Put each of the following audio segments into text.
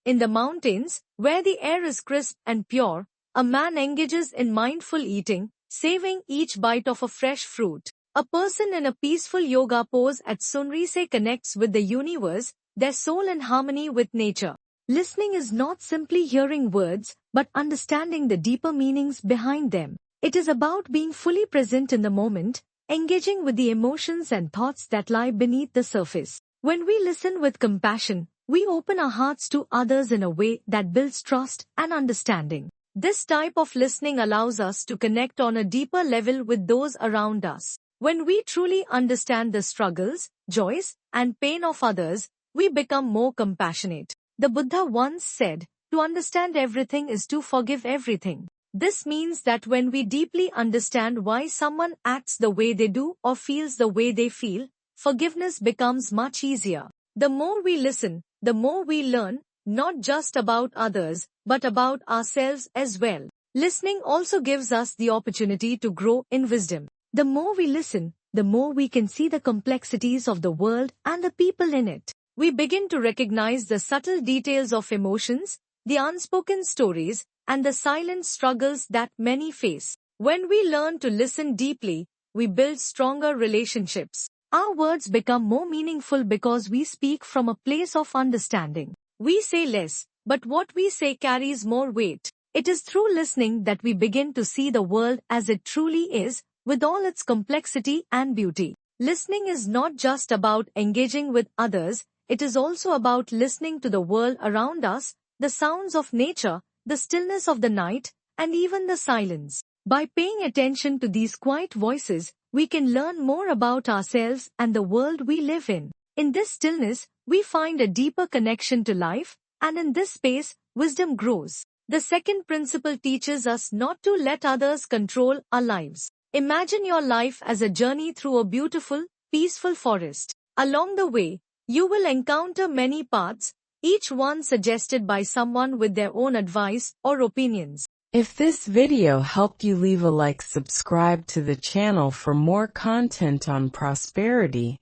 In the mountains, where the air is crisp and pure, a man engages in mindful eating, savoring each bite of a fresh fruit. A person in a peaceful yoga pose at sunrise connects with the universe, their soul in harmony with nature. Listening is not simply hearing words, but understanding the deeper meanings behind them. It is about being fully present in the moment, engaging with the emotions and thoughts that lie beneath the surface. When we listen with compassion, we open our hearts to others in a way that builds trust and understanding. This type of listening allows us to connect on a deeper level with those around us. When we truly understand the struggles, joys, and pain of others, we become more compassionate. The Buddha once said, "To understand everything is to forgive everything." This means that when we deeply understand why someone acts the way they do or feels the way they feel, forgiveness becomes much easier. The more we listen, the more we learn, not just about others, but about ourselves as well. Listening also gives us the opportunity to grow in wisdom. The more we listen, the more we can see the complexities of the world and the people in it. We begin to recognize the subtle details of emotions, the unspoken stories, and the silent struggles that many face. When we learn to listen deeply, we build stronger relationships. Our words become more meaningful because we speak from a place of understanding. We say less, but what we say carries more weight. It is through listening that we begin to see the world as it truly is, with all its complexity and beauty. Listening is not just about engaging with others, it is also about listening to the world around us, the sounds of nature, the stillness of the night, and even the silence. By paying attention to these quiet voices, we can learn more about ourselves and the world we live in. In this stillness, we find a deeper connection to life, and in this space, wisdom grows. The second principle teaches us not to let others control our lives. Imagine your life as a journey through a beautiful, peaceful forest. Along the way, you will encounter many paths, each one suggested by someone with their own advice or opinions. If this video helped you, leave a like, subscribe to the channel for more content on prosperity,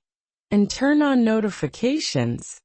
and turn on notifications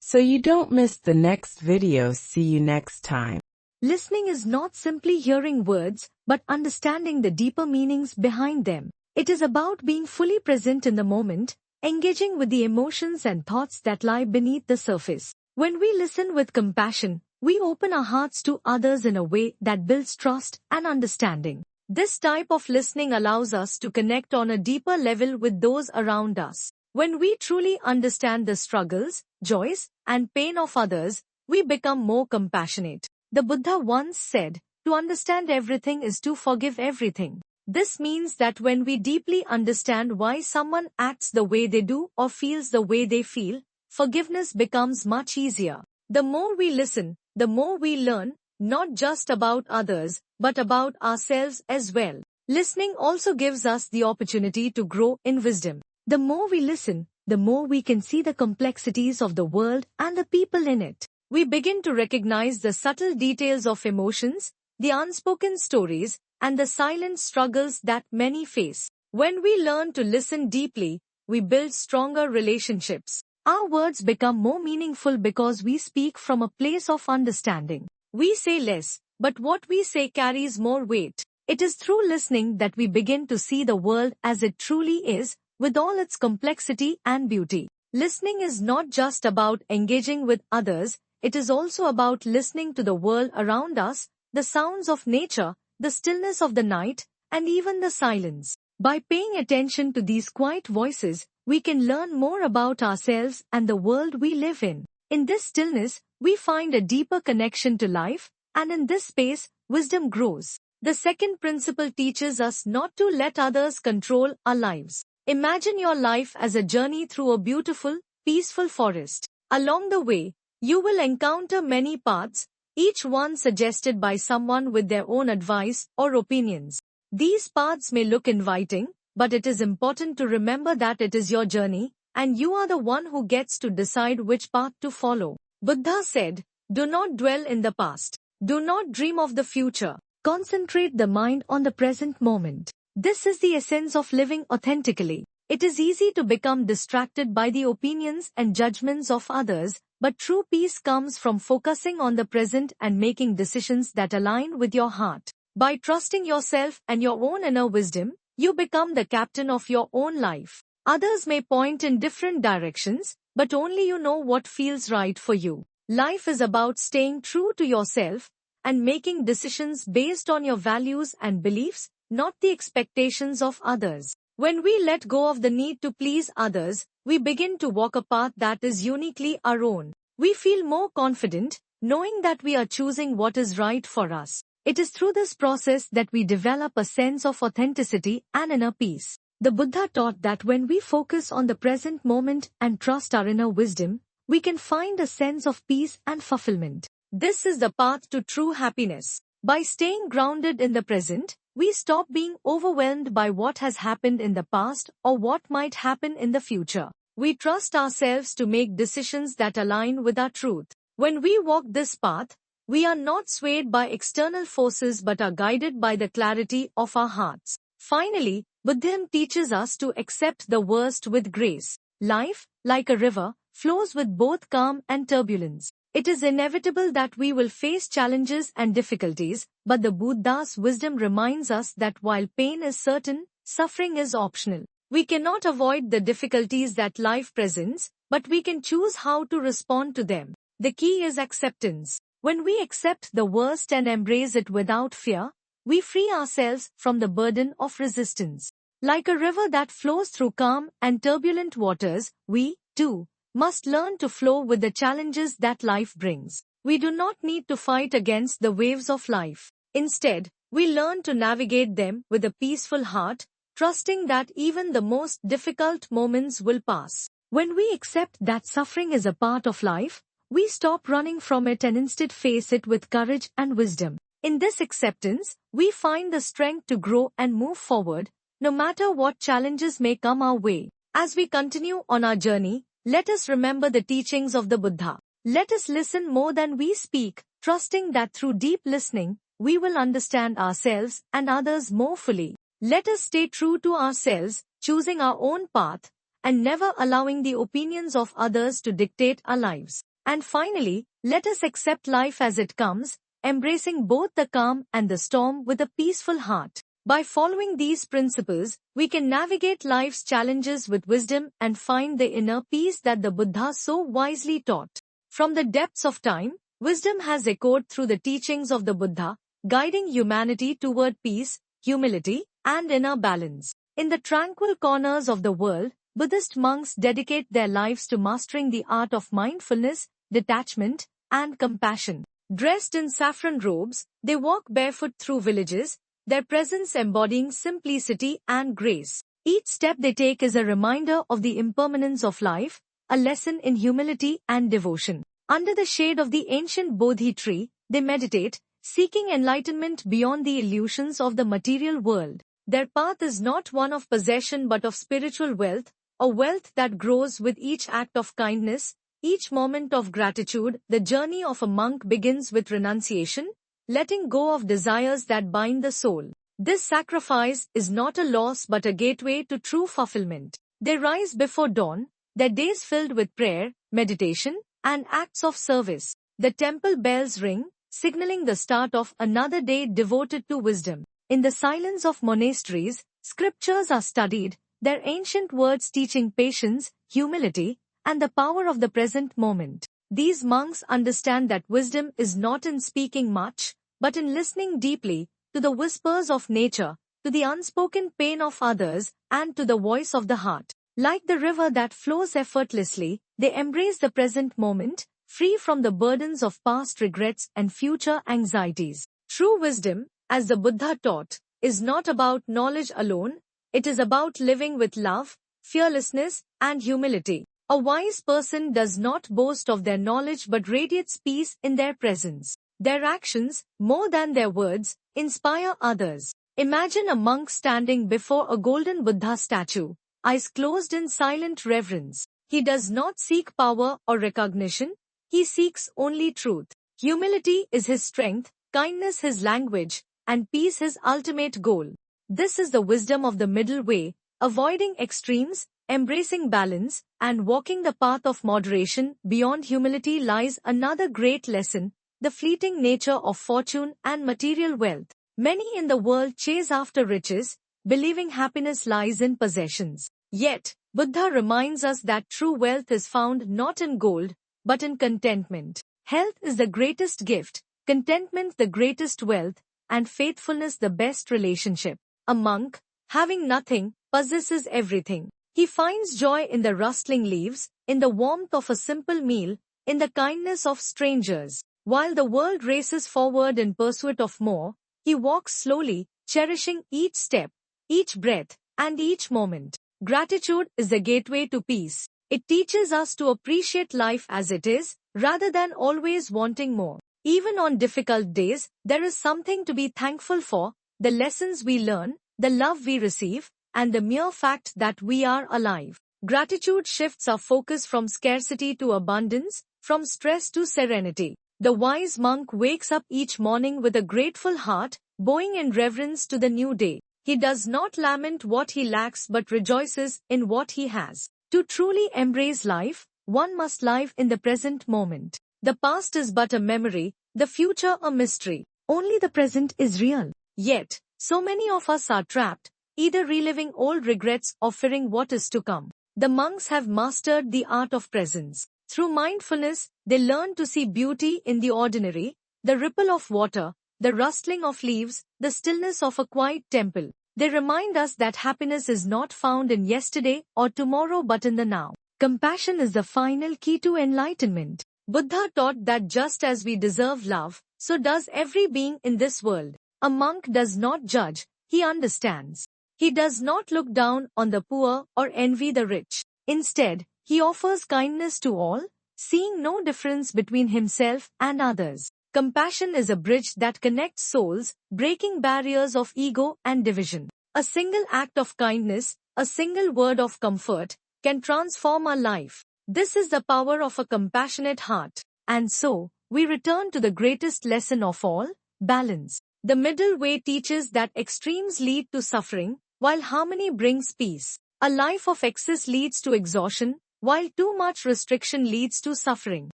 so you don't miss the next video. See you next time. Listening is not simply hearing words, but understanding the deeper meanings behind them. It is about being fully present in the moment, engaging with the emotions and thoughts that lie beneath the surface. When we listen with compassion, we open our hearts to others in a way that builds trust and understanding. This type of listening allows us to connect on a deeper level with those around us. When we truly understand the struggles, joys, and pain of others, we become more compassionate. The Buddha once said, "To understand everything is to forgive everything." This means that when we deeply understand why someone acts the way they do or feels the way they feel, forgiveness becomes much easier. The more we listen, the more we learn, not just about others, but about ourselves as well. Listening also gives us the opportunity to grow in wisdom. The more we listen, the more we can see the complexities of the world and the people in it. We begin to recognize the subtle details of emotions, the unspoken stories, and the silent struggles that many face. When we learn to listen deeply, we build stronger relationships. Our words become more meaningful because we speak from a place of understanding. We say less, but what we say carries more weight. It is through listening that we begin to see the world as it truly is, with all its complexity and beauty. Listening is not just about engaging with others, it is also about listening to the world around us, the sounds of nature, the stillness of the night, and even the silence. By paying attention to these quiet voices, we can learn more about ourselves and the world we live in. In this stillness, we find a deeper connection to life, and in this space, wisdom grows. The second principle teaches us not to let others control our lives. Imagine your life as a journey through a beautiful, peaceful forest. Along the way, you will encounter many paths, each one suggested by someone with their own advice or opinions. These paths may look inviting, but it is important to remember that it is your journey, and you are the one who gets to decide which path to follow. Buddha said, "Do not dwell in the past. Do not dream of the future. Concentrate the mind on the present moment." This is the essence of living authentically. It is easy to become distracted by the opinions and judgments of others, But true peace comes from focusing on the present and making decisions that align with your heart. By trusting yourself and your own inner wisdom, you become the captain of your own life. Others may point in different directions, but only you know what feels right for you. Life is about staying true to yourself and making decisions based on your values and beliefs, not the expectations of others. When we let go of the need to please others, we begin to walk a path that is uniquely our own. We feel more confident, knowing that we are choosing what is right for us. It is through this process that we develop a sense of authenticity and inner peace. The Buddha taught that when we focus on the present moment and trust our inner wisdom, we can find a sense of peace and fulfillment. This is the path to true happiness. By staying grounded in the present, we stop being overwhelmed by what has happened in the past or what might happen in the future. We trust ourselves to make decisions that align with our truth. When we walk this path, we are not swayed by external forces but are guided by the clarity of our hearts. Finally, Buddhism teaches us to accept the worst with grace. Life, like a river, flows with both calm and turbulence. It is inevitable that we will face challenges and difficulties, but the Buddha's wisdom reminds us that while pain is certain, suffering is optional. We cannot avoid the difficulties that life presents, but we can choose how to respond to them. The key is acceptance. When we accept the worst and embrace it without fear, we free ourselves from the burden of resistance. Like a river that flows through calm and turbulent waters, we, too, must learn to flow with the challenges that life brings. We do not need to fight against the waves of life. Instead, we learn to navigate them with a peaceful heart, trusting that even the most difficult moments will pass. When we accept that suffering is a part of life, we stop running from it and instead face it with courage and wisdom. In this acceptance, we find the strength to grow and move forward, no matter what challenges may come our way. As we continue on our journey, let us remember the teachings of the Buddha. Let us listen more than we speak, trusting that through deep listening, we will understand ourselves and others more fully. Let us stay true to ourselves, choosing our own path, and never allowing the opinions of others to dictate our lives. And finally, let us accept life as it comes, embracing both the calm and the storm with a peaceful heart. By following these principles, we can navigate life's challenges with wisdom and find the inner peace that the Buddha so wisely taught. From the depths of time, wisdom has echoed through the teachings of the Buddha, guiding humanity toward peace, humility, and inner balance. In the tranquil corners of the world, Buddhist monks dedicate their lives to mastering the art of mindfulness, detachment, and compassion. Dressed in saffron robes, they walk barefoot through villages, their presence embodying simplicity and grace. Each step they take is a reminder of the impermanence of life, a lesson in humility and devotion. Under the shade of the ancient Bodhi tree, they meditate, seeking enlightenment beyond the illusions of the material world. Their path is not one of possession but of spiritual wealth, a wealth that grows with each act of kindness, each moment of gratitude. The journey of a monk begins with renunciation, letting go of desires that bind the soul. This sacrifice is not a loss but a gateway to true fulfillment. They rise before dawn, their days filled with prayer, meditation, and acts of service. The temple bells ring, signaling the start of another day devoted to wisdom. In the silence of monasteries, scriptures are studied, their ancient words teaching patience, humility, and the power of the present moment. These monks understand that wisdom is not in speaking much, but in listening deeply, to the whispers of nature, to the unspoken pain of others, and to the voice of the heart. Like the river that flows effortlessly, they embrace the present moment, free from the burdens of past regrets and future anxieties. True wisdom, as the Buddha taught, is not about knowledge alone, it is about living with love, fearlessness, and humility. A wise person does not boast of their knowledge but radiates peace in their presence. Their actions, more than their words, inspire others. Imagine a monk standing before a golden Buddha statue, eyes closed in silent reverence. He does not seek power or recognition, he seeks only truth. Humility is his strength, kindness his language, and peace his ultimate goal. This is the wisdom of the middle way, avoiding extremes, embracing balance, and walking the path of moderation. Beyond humility lies another great lesson, the fleeting nature of fortune and material wealth. Many in the world chase after riches, believing happiness lies in possessions. Yet, Buddha reminds us that true wealth is found not in gold, but in contentment. Health is the greatest gift, contentment the greatest wealth, and faithfulness the best relationship. A monk, having nothing, possesses everything. He finds joy in the rustling leaves, in the warmth of a simple meal, in the kindness of strangers. While the world races forward in pursuit of more, he walks slowly, cherishing each step, each breath, and each moment. Gratitude is the gateway to peace. It teaches us to appreciate life as it is, rather than always wanting more. Even on difficult days, there is something to be thankful for, the lessons we learn, the love we receive, and the mere fact that we are alive. Gratitude shifts our focus from scarcity to abundance, from stress to serenity. The wise monk wakes up each morning with a grateful heart, bowing in reverence to the new day. He does not lament what he lacks but rejoices in what he has. To truly embrace life, one must live in the present moment. The past is but a memory, the future a mystery. Only the present is real. Yet, so many of us are trapped, either reliving old regrets or fearing what is to come. The monks have mastered the art of presence. Through mindfulness, they learn to see beauty in the ordinary, the ripple of water, the rustling of leaves, the stillness of a quiet temple. They remind us that happiness is not found in yesterday or tomorrow but in the now. Compassion is the final key to enlightenment. Buddha taught that just as we deserve love, so does every being in this world. A monk does not judge, he understands. He does not look down on the poor or envy the rich. Instead, he offers kindness to all, seeing no difference between himself and others. Compassion is a bridge that connects souls, breaking barriers of ego and division. A single act of kindness, a single word of comfort, can transform our life. This is the power of a compassionate heart. And so, we return to the greatest lesson of all, balance. The middle way teaches that extremes lead to suffering, while harmony brings peace. A life of excess leads to exhaustion, while too much restriction leads to suffering.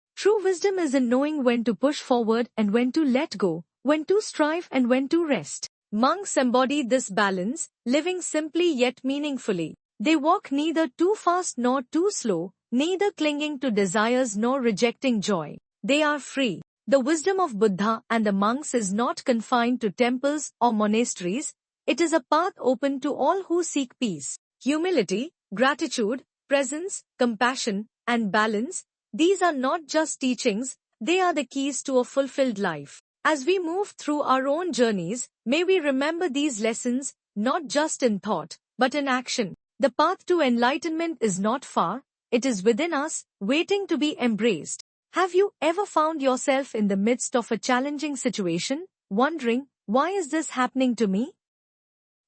True wisdom is in knowing when to push forward and when to let go, when to strive and when to rest. Monks embody this balance, living simply yet meaningfully. They walk neither too fast nor too slow, neither clinging to desires nor rejecting joy. They are free. The wisdom of Buddha and the monks is not confined to temples or monasteries. It is a path open to all who seek peace. Humility, gratitude, presence, compassion, and balance, these are not just teachings, they are the keys to a fulfilled life. As we move through our own journeys, may we remember these lessons, not just in thought, but in action. The path to enlightenment is not far, it is within us, waiting to be embraced. Have you ever found yourself in the midst of a challenging situation, wondering, why is this happening to me?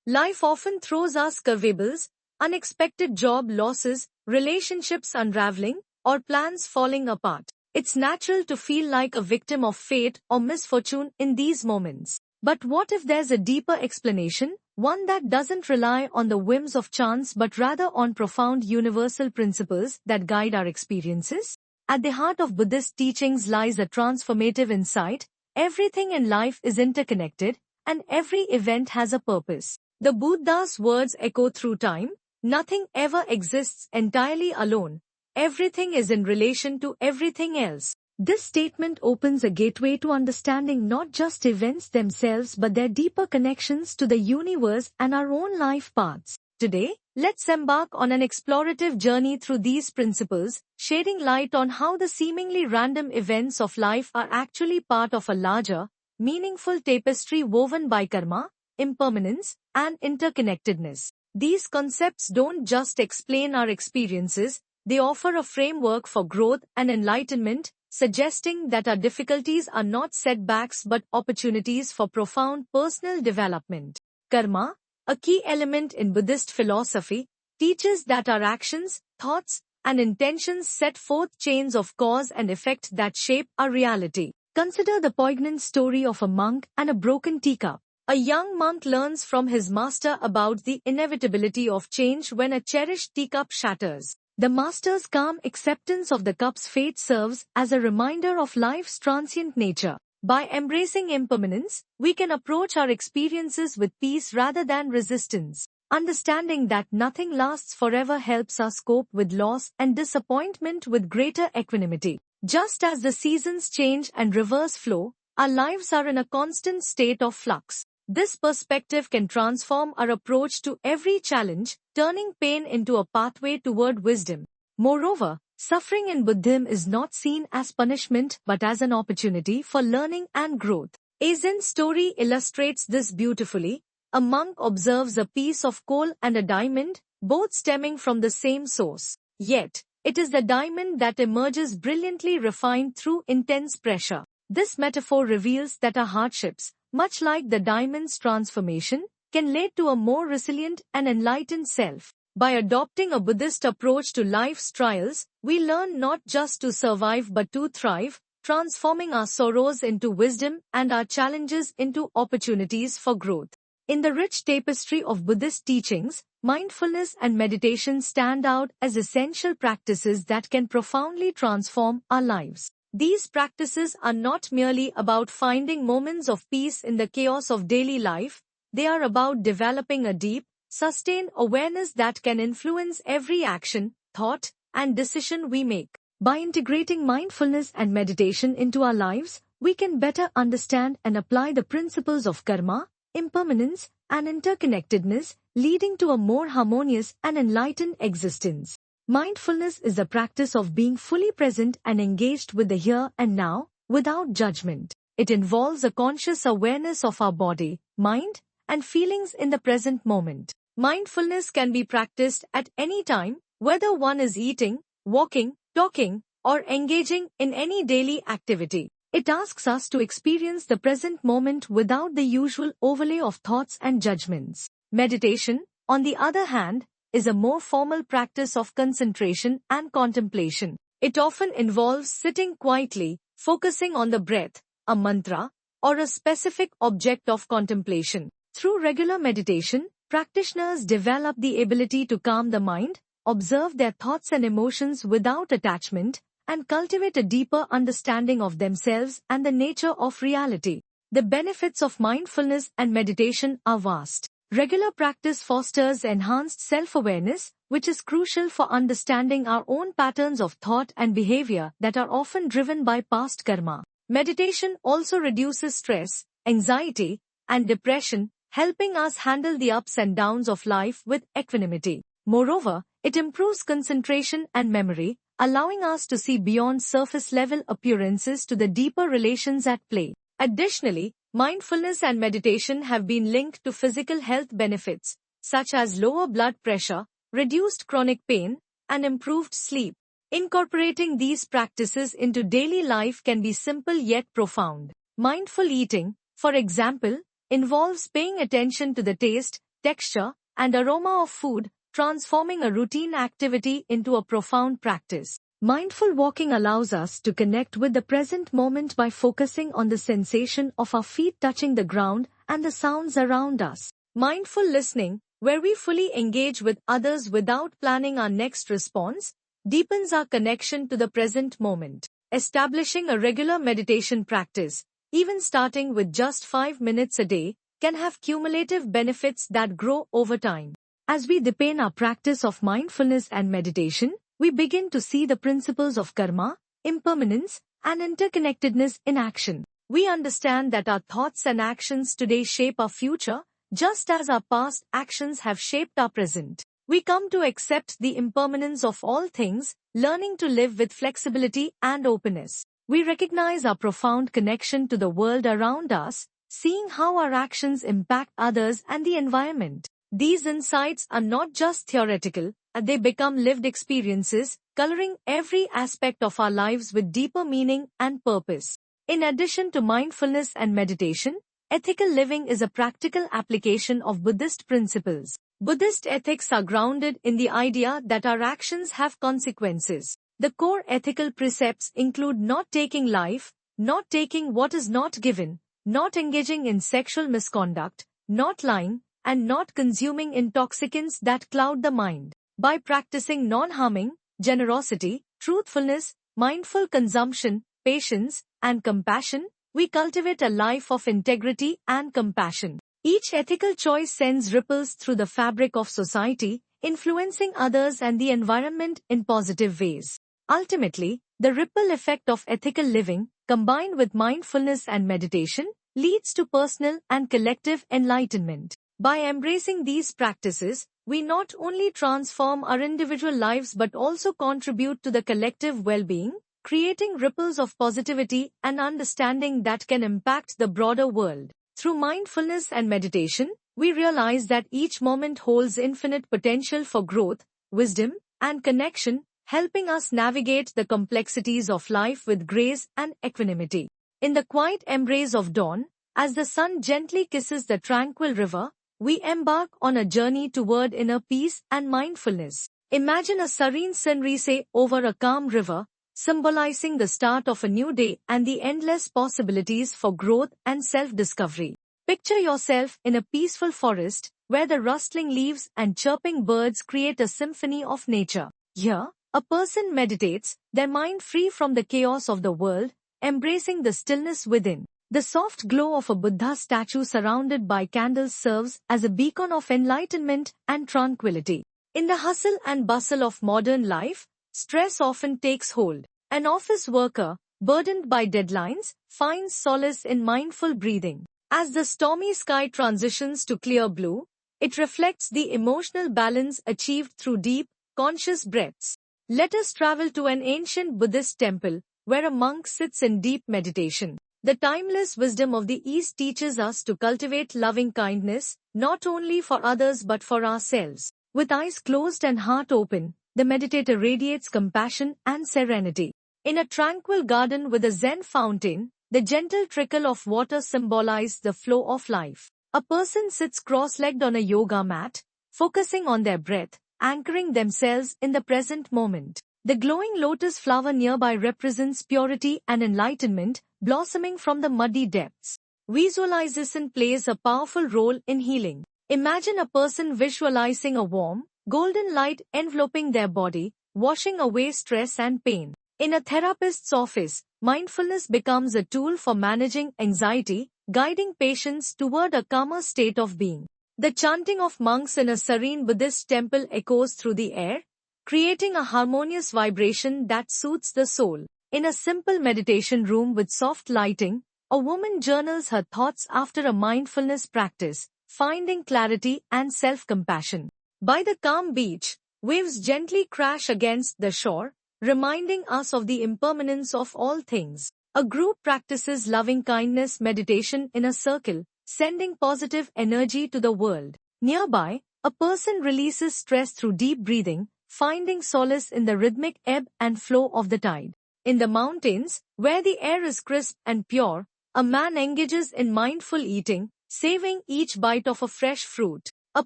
Life often throws us curveballs, unexpected job losses, relationships unraveling, or plans falling apart. It's natural to feel like a victim of fate or misfortune in these moments. But what if there's a deeper explanation, one that doesn't rely on the whims of chance but rather on profound universal principles that guide our experiences? At the heart of Buddhist teachings lies a transformative insight: everything in life is interconnected, and every event has a purpose. The Buddha's words echo through time: nothing ever exists entirely alone. Everything is in relation to everything else. This statement opens a gateway to understanding not just events themselves but their deeper connections to the universe and our own life paths. Today, let's embark on an explorative journey through these principles, shedding light on how the seemingly random events of life are actually part of a larger, meaningful tapestry woven by karma, impermanence, and interconnectedness. These concepts don't just explain our experiences, they offer a framework for growth and enlightenment, suggesting that our difficulties are not setbacks but opportunities for profound personal development. Karma, a key element in Buddhist philosophy, teaches that our actions, thoughts, and intentions set forth chains of cause and effect that shape our reality. Consider the poignant story of a monk and a broken teacup. A young monk learns from his master about the inevitability of change when a cherished teacup shatters. The master's calm acceptance of the cup's fate serves as a reminder of life's transient nature. By embracing impermanence, we can approach our experiences with peace rather than resistance. Understanding that nothing lasts forever helps us cope with loss and disappointment with greater equanimity. Just as the seasons change and rivers flow, our lives are in a constant state of flux. This perspective can transform our approach to every challenge, turning pain into a pathway toward wisdom. Moreover, suffering in Buddhism is not seen as punishment but as an opportunity for learning and growth. A Zen story illustrates this beautifully. A monk observes a piece of coal and a diamond, both stemming from the same source. Yet, it is the diamond that emerges brilliantly refined through intense pressure. This metaphor reveals that our hardships, much like the diamond's transformation, can lead to a more resilient and enlightened self. By adopting a Buddhist approach to life's trials, we learn not just to survive but to thrive, transforming our sorrows into wisdom and our challenges into opportunities for growth. In the rich tapestry of Buddhist teachings, mindfulness and meditation stand out as essential practices that can profoundly transform our lives. These practices are not merely about finding moments of peace in the chaos of daily life, they are about developing a deep, sustained awareness that can influence every action, thought, and decision we make. By integrating mindfulness and meditation into our lives, we can better understand and apply the principles of karma, impermanence, and interconnectedness, leading to a more harmonious and enlightened existence. Mindfulness is the practice of being fully present and engaged with the here and now, without judgment. It involves a conscious awareness of our body, mind, and feelings in the present moment. Mindfulness can be practiced at any time, whether one is eating, walking, talking, or engaging in any daily activity. It asks us to experience the present moment without the usual overlay of thoughts and judgments. Meditation, on the other hand, is a more formal practice of concentration and contemplation. It often involves sitting quietly, focusing on the breath, a mantra, or a specific object of contemplation. Through regular meditation, practitioners develop the ability to calm the mind, observe their thoughts and emotions without attachment, and cultivate a deeper understanding of themselves and the nature of reality. The benefits of mindfulness and meditation are vast. Regular practice fosters enhanced self-awareness, which is crucial for understanding our own patterns of thought and behavior that are often driven by past karma. Meditation also reduces stress, anxiety, and depression, helping us handle the ups and downs of life with equanimity. Moreover, it improves concentration and memory, allowing us to see beyond surface-level appearances to the deeper relations at play. Additionally, mindfulness and meditation have been linked to physical health benefits, such as lower blood pressure, reduced chronic pain, and improved sleep. Incorporating these practices into daily life can be simple yet profound. Mindful eating, for example, involves paying attention to the taste, texture, and aroma of food, transforming a routine activity into a profound practice. Mindful walking allows us to connect with the present moment by focusing on the sensation of our feet touching the ground and the sounds around us. Mindful listening, where we fully engage with others without planning our next response, deepens our connection to the present moment. Establishing a regular meditation practice, even starting with just 5 minutes a day, can have cumulative benefits that grow over time. As we deepen our practice of mindfulness and meditation, we begin to see the principles of karma, impermanence, and interconnectedness in action. We understand that our thoughts and actions today shape our future, just as our past actions have shaped our present. We come to accept the impermanence of all things, learning to live with flexibility and openness. We recognize our profound connection to the world around us, seeing how our actions impact others and the environment. These insights are not just theoretical, they become lived experiences, coloring every aspect of our lives with deeper meaning and purpose. In addition to mindfulness and meditation, ethical living is a practical application of Buddhist principles. Buddhist ethics are grounded in the idea that our actions have consequences. The core ethical precepts include not taking life, not taking what is not given, not engaging in sexual misconduct, not lying, and not consuming intoxicants that cloud the mind. By practicing non-harming, generosity, truthfulness, mindful consumption, patience, and compassion, we cultivate a life of integrity and compassion. Each ethical choice sends ripples through the fabric of society, influencing others and the environment in positive ways. Ultimately, the ripple effect of ethical living, combined with mindfulness and meditation, leads to personal and collective enlightenment. By embracing these practices, we not only transform our individual lives but also contribute to the collective well-being, creating ripples of positivity and understanding that can impact the broader world. Through mindfulness and meditation, we realize that each moment holds infinite potential for growth, wisdom, and connection, helping us navigate the complexities of life with grace and equanimity. In the quiet embrace of dawn, as the sun gently kisses the tranquil river, we embark on a journey toward inner peace and mindfulness. Imagine a serene sunrise over a calm river, symbolizing the start of a new day and the endless possibilities for growth and self-discovery. Picture yourself in a peaceful forest, where the rustling leaves and chirping birds create a symphony of nature. Here, a person meditates, their mind free from the chaos of the world, embracing the stillness within. The soft glow of a Buddha statue surrounded by candles serves as a beacon of enlightenment and tranquility. In the hustle and bustle of modern life, stress often takes hold. An office worker, burdened by deadlines, finds solace in mindful breathing. As the stormy sky transitions to clear blue, it reflects the emotional balance achieved through deep, conscious breaths. Let us travel to an ancient Buddhist temple, where a monk sits in deep meditation. The timeless wisdom of the East teaches us to cultivate loving kindness, not only for others but for ourselves. With eyes closed and heart open, the meditator radiates compassion and serenity. In a tranquil garden with a Zen fountain, the gentle trickle of water symbolizes the flow of life. A person sits cross-legged on a yoga mat, focusing on their breath, anchoring themselves in the present moment. The glowing lotus flower nearby represents purity and enlightenment, blossoming from the muddy depths. Visualization plays a powerful role in healing. Imagine a person visualizing a warm, golden light enveloping their body, washing away stress and pain. In a therapist's office, mindfulness becomes a tool for managing anxiety, guiding patients toward a calmer state of being. The chanting of monks in a serene Buddhist temple echoes through the air, creating a harmonious vibration that soothes the soul. In a simple meditation room with soft lighting, a woman journals her thoughts after a mindfulness practice, finding clarity and self-compassion. By the calm beach, waves gently crash against the shore, reminding us of the impermanence of all things. A group practices loving-kindness meditation in a circle, sending positive energy to the world. Nearby, a person releases stress through deep breathing, finding solace in the rhythmic ebb and flow of the tide. In the mountains, where the air is crisp and pure, a man engages in mindful eating, savoring each bite of a fresh fruit. A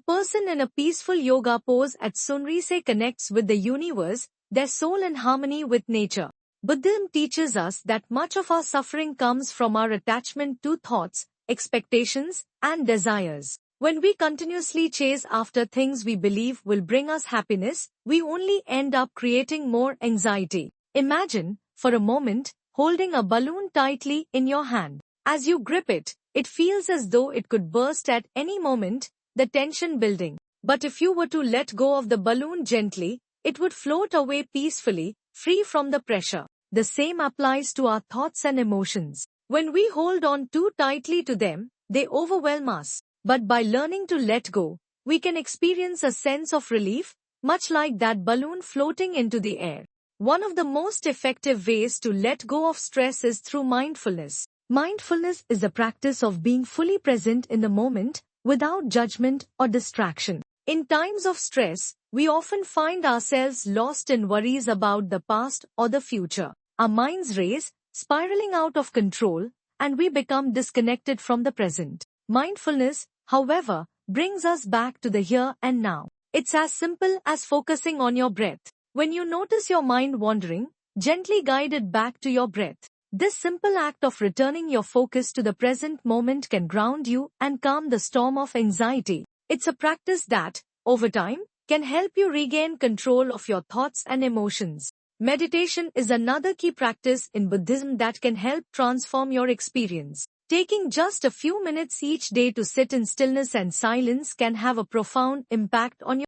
person in a peaceful yoga pose at sunrise connects with the universe, their soul in harmony with nature. Buddhism teaches us that much of our suffering comes from our attachment to thoughts, expectations, and desires. When we continuously chase after things we believe will bring us happiness, we only end up creating more anxiety. Imagine, for a moment, holding a balloon tightly in your hand. As you grip it, it feels as though it could burst at any moment, the tension building. But if you were to let go of the balloon gently, it would float away peacefully, free from the pressure. The same applies to our thoughts and emotions. When we hold on too tightly to them, they overwhelm us. But by learning to let go, we can experience a sense of relief, much like that balloon floating into the air. One of the most effective ways to let go of stress is through mindfulness. Mindfulness is the practice of being fully present in the moment, without judgment or distraction. In times of stress, we often find ourselves lost in worries about the past or the future. Our minds race, spiraling out of control, and we become disconnected from the present. Mindfulness, however, brings us back to the here and now. It's as simple as focusing on your breath. When you notice your mind wandering, gently guide it back to your breath. This simple act of returning your focus to the present moment can ground you and calm the storm of anxiety. It's a practice that, over time, can help you regain control of your thoughts and emotions. Meditation is another key practice in Buddhism that can help transform your experience. Taking just a few minutes each day to sit in stillness and silence can have a profound impact on your